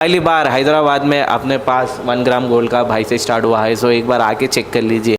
पहली बार हैदराबाद में अपने पास 1 ग्राम गोल्ड का भाई से स्टार्ट हुआ है, सो एक बार आके चेक कर लीजिए।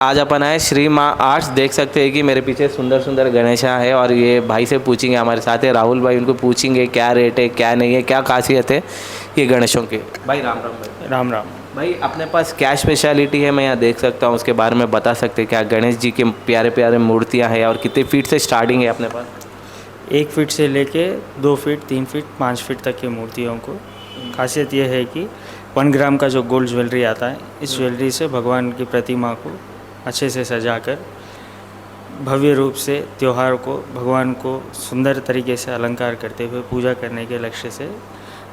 आज अपन आए श्री माँ आर्ट्स। देख सकते हैं कि मेरे पीछे सुंदर सुंदर गणेशा है और ये भाई से पूछेंगे, हमारे साथ है राहुल भाई, उनको पूछेंगे क्या रेट है, क्या नहीं है, क्या खासियत है ये गणेशों की। भाई राम राम। भाई राम राम। भाई अपने पास क्या स्पेशलिटी है, मैं यहाँ देख सकता हूँ, उसके बारे में बता सकते हैं क्या? गणेश जी के प्यारे प्यारे मूर्तियाँ हैं और कितने फीट से स्टार्टिंग है अपने पास? 1 फीट से लेके 2 फीट, 3 फीट, 5 फीट तक की मूर्तियों को। खासियत यह है कि 1 ग्राम का जो गोल्ड ज्वेलरी आता है, इस ज्वेलरी से भगवान की प्रतिमा को अच्छे से सजाकर भव्य रूप से त्यौहार को, भगवान को सुंदर तरीके से अलंकार करते हुए पूजा करने के लक्ष्य से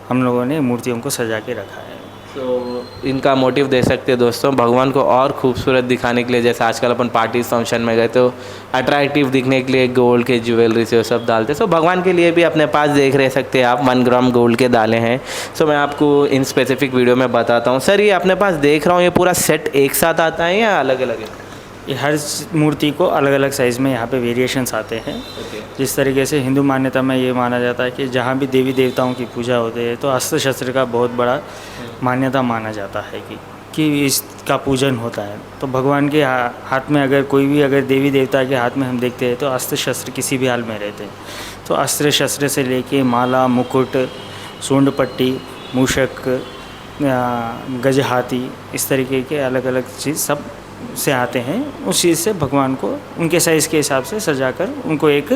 हम लोगों ने मूर्तियों को सजा के रखा है। तो इनका मोटिव दे सकते हैं दोस्तों, भगवान को और खूबसूरत दिखाने के लिए। जैसे आजकल अपन पार्टी फंक्शन में गए तो अट्रैक्टिव दिखने के लिए गोल्ड के ज्वेलरी से वो सब डालते हैं। सो भगवान के लिए भी अपने पास देख रहे सकते हैं आप 1 ग्राम गोल्ड के डाले हैं। सो मैं आपको इन स्पेसिफिक वीडियो में बताता हूँ। सर ये अपने पास देख रहा हूँ, ये पूरा सेट एक साथ आता है या अलग अलग है? ये हर मूर्ति को अलग अलग साइज़ में यहाँ पे वेरिएशंस आते हैं। जिस तरीके से हिंदू मान्यता में ये माना जाता है कि जहाँ भी देवी देवताओं की पूजा होती है तो अस्त्र शस्त्र का बहुत बड़ा मान्यता माना जाता है कि इसका पूजन होता है। तो भगवान के हाथ में अगर कोई भी अगर देवी देवता के हाथ में हम देखते हैं तो अस्त्र शस्त्र किसी भी हाल में रहते हैं। तो अस्त्र शस्त्र से लेके माला, मुकुट, सूंड पट्टी, मूषक, गजहाती, इस तरीके के अलग अलग चीज़ सब से आते हैं। उस चीज़ से भगवान को उनके साइज़ के हिसाब से सजाकर उनको एक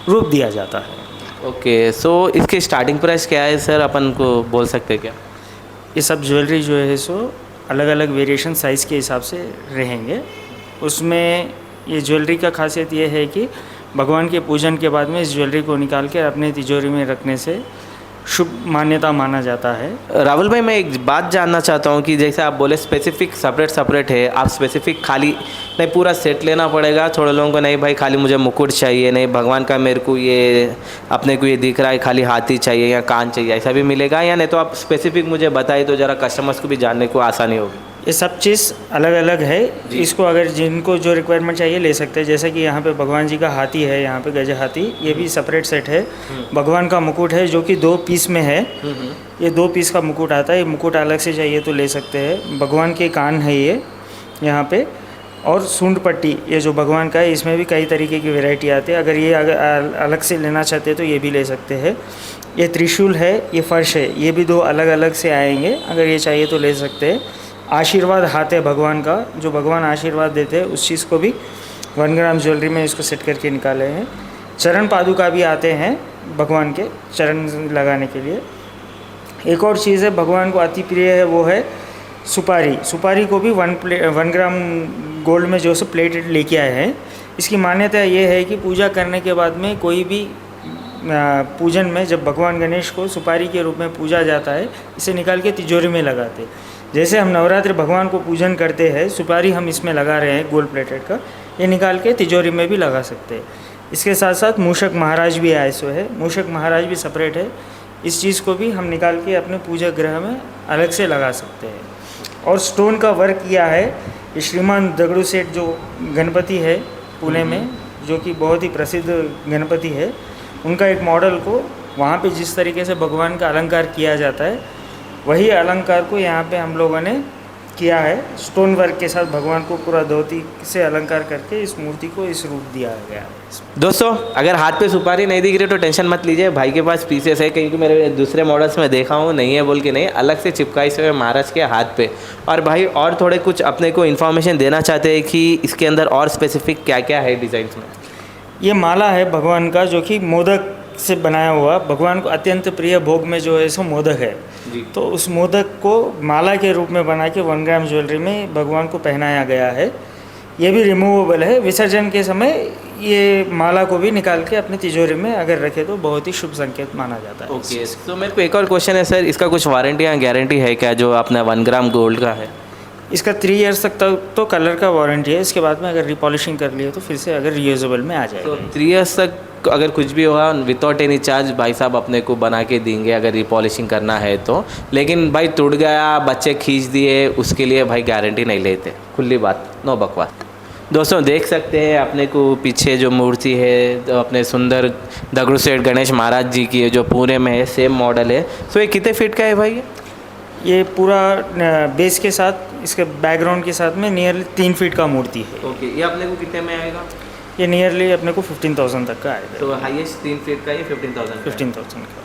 रूप दिया जाता है। ओके, सो इसके स्टार्टिंग प्राइस क्या है सर, अपन को बोल सकते हैं क्या? ये सब ज्वेलरी जो है सो अलग अलग वेरिएशन साइज़ के हिसाब से रहेंगे। उसमें ये ज्वेलरी का खासियत ये है कि भगवान के पूजन के बाद में इस ज्वेलरी को निकाल के अपने तिजोरी में रखने से शुभ मान्यता माना जाता है। राहुल भाई मैं एक बात जानना चाहता हूँ कि जैसे आप बोले स्पेसिफिक सेपरेट है, आप स्पेसिफिक खाली नहीं पूरा सेट लेना पड़ेगा? थोड़े लोगों को नहीं भाई खाली मुझे मुकुट चाहिए, नहीं भगवान का मेरे को ये अपने को ये दिख रहा है खाली हाथी चाहिए या कान चाहिए, ऐसा भी मिलेगा या नहीं? तो आप स्पेसिफिक मुझे बताइए तो ज़रा कस्टमर्स को भी जानने को आसानी होगी। ये सब चीज़ अलग अलग है, इसको अगर जिनको जो रिक्वायरमेंट चाहिए ले सकते हैं। जैसे कि यहाँ पे भगवान जी का हाथी है, यहाँ पे गज हाथी, ये भी सेपरेट सेट है। भगवान का मुकुट है जो कि 2 पीस में है, ये 2 पीस का मुकुट आता है। ये मुकुट अलग से चाहिए तो ले सकते हैं। भगवान के कान है ये यहाँ पे, और सूंड पट्टी ये जो भगवान का है, इसमें भी कई तरीके की वैरायटी आती है। अगर ये अलग से लेना चाहते हैं तो ये भी ले सकते हैं। ये त्रिशूल है, ये फर्श है, ये भी 2 अलग अलग से आएंगे, अगर ये चाहिए तो ले सकते हैं। आशीर्वाद हाथ है भगवान का, जो भगवान आशीर्वाद देते हैं उस चीज़ को भी 1 ग्राम ज्वेलरी में इसको सेट करके निकाले हैं। चरण पादुका भी आते हैं भगवान के चरण लगाने के लिए। एक और चीज़ है भगवान को अति प्रिय है, वो है सुपारी। सुपारी को भी 1 ग्राम गोल्ड में जो से प्लेटेड लेके आए हैं। इसकी मान्यता ये है कि पूजा करने के बाद में कोई भी पूजन में जब भगवान गणेश को सुपारी के रूप में पूजा जाता है, इसे निकाल के तिजोरी में लगाते हैं। जैसे हम नवरात्रि भगवान को पूजन करते हैं, सुपारी हम इसमें लगा रहे हैं गोल्ड प्लेटेड का, ये निकाल के तिजोरी में भी लगा सकते हैं। इसके साथ साथ मूषक महाराज भी आए सो है, मूषक महाराज भी सेपरेट है। इस चीज़ को भी हम निकाल के अपने पूजा गृह में अलग से लगा सकते हैं। और स्टोन का वर्क किया है ये श्रीमान दगड़ू सेठ जो गणपति है पुणे में, जो कि बहुत ही प्रसिद्ध गणपति है, उनका एक मॉडल को वहाँ पे जिस तरीके से भगवान का अलंकार किया जाता है, वही अलंकार को यहाँ पे हम लोगों ने किया है। स्टोन वर्क के साथ भगवान को पूरा धोती से अलंकार करके इस मूर्ति को इस रूप दिया गया है इसमें। दोस्तों अगर हाथ पे सुपारी नहीं दिख रही तो टेंशन मत लीजिए, भाई के पास पीसेस है, क्योंकि मेरे दूसरे मॉडल्स में देखा हूँ नहीं है बोल के नहीं, अलग से चिपकाई से महाराज के हाथ पे। और भाई और थोड़े कुछ अपने को इन्फॉर्मेशन देना चाहते हैं कि इसके अंदर और स्पेसिफिक क्या क्या है डिज़ाइंस में? ये माला है भगवान का, जो कि मोदक से बनाया हुआ। भगवान को अत्यंत प्रिय भोग में जो है सो मोदक है जी। तो उस मोदक को माला के रूप में बना के 1 ग्राम ज्वेलरी में भगवान को पहनाया गया है। ये भी रिमूवेबल है। विसर्जन के समय ये माला को भी निकाल के अपनी तिजोरी में अगर रखे तो बहुत ही शुभ संकेत माना जाता है। ओके, तो मेरे को एक और क्वेश्चन है सर, इसका कुछ वारंटी या गारंटी है क्या जो अपना 1 ग्राम गोल्ड का है? इसका 3 इयर्स तक तो कलर का वारंटी है। इसके बाद में अगर रिपॉलिशिंग कर लिए तो फिर से अगर रीयूजेबल में आ तो जाएगा। 3 इयर्स तक अगर कुछ भी होगा विदाउट एनी चार्ज भाई साहब अपने को बना के देंगे अगर रिपॉलिशिंग करना है तो। लेकिन भाई टूट गया, बच्चे खींच दिए, उसके लिए भाई गारंटी नहीं लेते, खुली बात, नो बकवास। दोस्तों देख सकते हैं अपने को पीछे जो मूर्ति है तो अपने सुंदर दगड़ू सेठ गणेश महाराज जी की है जो पूरे में है, सेम मॉडल है। तो ये कितने फीट का है भाई? ये पूरा बेस के साथ इसके बैकग्राउंड के साथ में नियरली 3 फीट का मूर्ति है। ओके, ये अपने को कितने में आएगा? ये नियरली अपने को 15,000 तक का आएगा। तो हाईएस्ट 3 फीट का ये 15,000 15,000 का।